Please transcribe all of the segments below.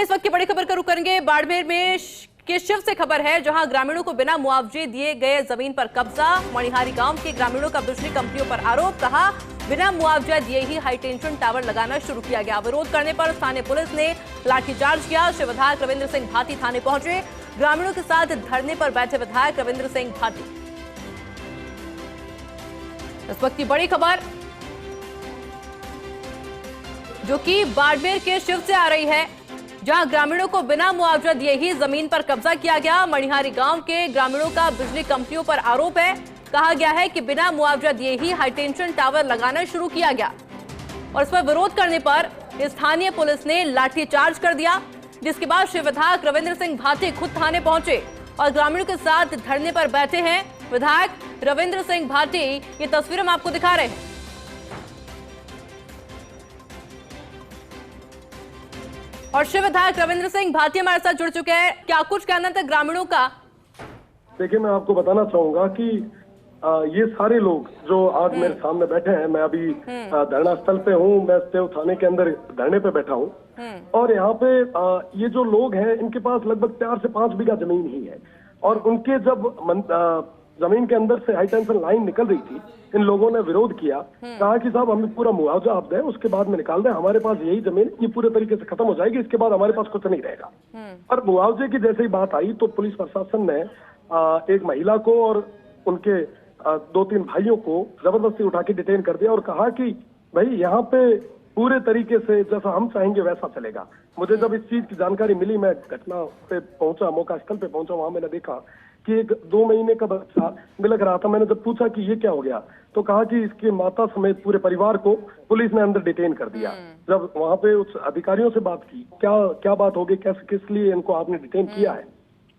चलिए इस वक्त की बड़ी खबर का रुख करेंगे। बाड़मेर में के शिव से खबर है, जहां ग्रामीणों को बिना मुआवजे दिए गए जमीन पर कब्जा। मणिहारी गांव के ग्रामीणों का बिजली कंपनियों पर आरोप। कहा बिना मुआवजा दिए ही हाई टेंशन टावर लगाना शुरू किया गया। विरोध करने पर स्थानीय पुलिस ने लाठीचार्ज किया। शिव विधायक रविंद्र सिंह भाटी थाने पहुंचे। ग्रामीणों के साथ धरने पर बैठे विधायक रविंद्र सिंह भाटी। इस वक्त की बड़ी खबर जो कि बाड़मेर के शिव से आ रही है, जहां ग्रामीणों को बिना मुआवजा दिए ही जमीन पर कब्जा किया गया। मणिहारी गांव के ग्रामीणों का बिजली कंपनियों पर आरोप है। कहा गया है कि बिना मुआवजा दिए ही हाई टेंशन टावर लगाना शुरू किया गया और इस पर विरोध करने पर स्थानीय पुलिस ने लाठीचार्ज कर दिया, जिसके बाद शिव विधायक रविंद्र सिंह भाटी खुद थाने पहुंचे और ग्रामीणों के साथ धरने पर बैठे हैं विधायक रविंद्र सिंह भाटी। ये तस्वीर हम आपको दिखा रहे हैं। और शिव विधायक रविंद्र सिंह भाटी हमारे साथ जुड़ चुके हैं। क्या कुछ कहना था ग्रामीणों का? देखिए, मैं आपको बताना चाहूंगा कि ये सारे लोग जो आज मेरे सामने बैठे हैं, मैं अभी धरना स्थल पे हूँ। मैं सेव थाने के अंदर धरने पे बैठा हूँ और यहाँ पे ये जो लोग हैं, इनके पास लगभग 4 से 5 बीघा जमीन ही है और उनके जब जमीन के अंदर से हाई टेंशन लाइन निकल रही थी, इन लोगों ने विरोध किया। कहा कि साहब हमें पूरा मुआवजा आप दें, उसके बाद में निकाल दें। हमारे पास यही जमीन ये पूरे तरीके से खत्म हो जाएगी, इसके बाद हमारे पास कुछ नहीं रहेगा। और मुआवजे की जैसे ही बात आई तो पुलिस प्रशासन ने एक महिला को और उनके 2-3 भाइयों को जबरदस्ती उठा के डिटेन कर दिया और कहा कि भाई यहाँ पे पूरे तरीके से जैसा हम चाहेंगे वैसा चलेगा। मुझे जब इस चीज की जानकारी मिली, मैं घटना पे पहुंचा, मौका स्थल पे पहुंचा। वहां मैंने देखा कि एक 2 महीने का बच्चा बिलख रहा था। मैंने जब पूछा कि ये क्या हो गया, तो कहा कि इसकी माता समेत पूरे परिवार को पुलिस ने अंदर डिटेन कर दिया। जब वहां पे उस अधिकारियों से बात की, क्या बात होगी, कैसे किस लिए इनको आपने डिटेन किया है,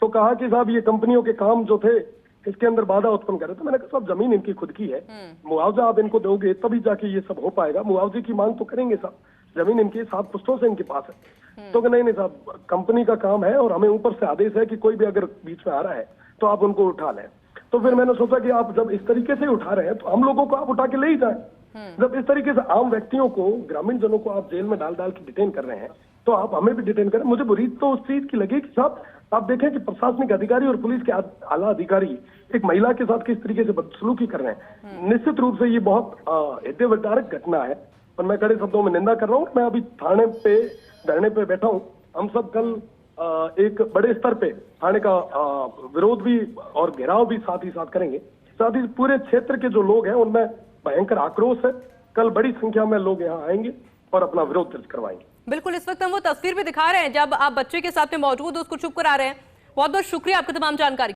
तो कहा कि साहब ये कंपनियों के काम जो थे इसके अंदर बाधा उत्पन्न कर रहे थे। मैंने कहा साहब जमीन इनकी खुद की है, मुआवजा आप इनको दोगे तभी जाके ये सब हो पाएगा। मुआवजे की मांग तो करेंगे साहब, जमीन इनकी 7 पुश्तों से इनके पास है। तो नहीं साहब, कंपनी का काम है और हमें ऊपर से आदेश है कि कोई भी अगर बीच में आ रहा है तो आप उनको उठा लें। तो फिर मैंने सोचा कि आप जब इस तरीके से उठा रहे हैं तो हम लोगों को आप उठा के ले ही जाए। जब इस तरीके से आम व्यक्तियों को, ग्रामीण जनों को आप जेल में डाल के डिटेन कर रहे हैं, तो आप हमें भी डिटेन करें। मुझे बुरी तो उस चीज की लगी कि साहब आप देखें कि प्रशासनिक अधिकारी और पुलिस के आला अधिकारी एक महिला के साथ किस तरीके से बदसलूकी कर रहे हैं। निश्चित रूप से ये बहुत हृदय विदारक घटना है और मैं कड़े शब्दों में निंदा कर रहा हूँ। मैं अभी थाने पे धरने पे बैठा हूँ। हम सब कल एक बड़े स्तर पे थाने का विरोध भी और घेराव भी साथ ही साथ करेंगे। साथ ही पूरे क्षेत्र के जो लोग हैं उनमें भयंकर आक्रोश है। कल बड़ी संख्या में लोग यहाँ आएंगे और अपना विरोध दर्ज करवाएंगे। बिल्कुल, इस वक्त हम वो तस्वीर भी दिखा रहे हैं जब आप बच्चे के साथ में मौजूद उसको चुप करा रहे हैं। बहुत बहुत शुक्रिया आपकी तमाम जानकारी।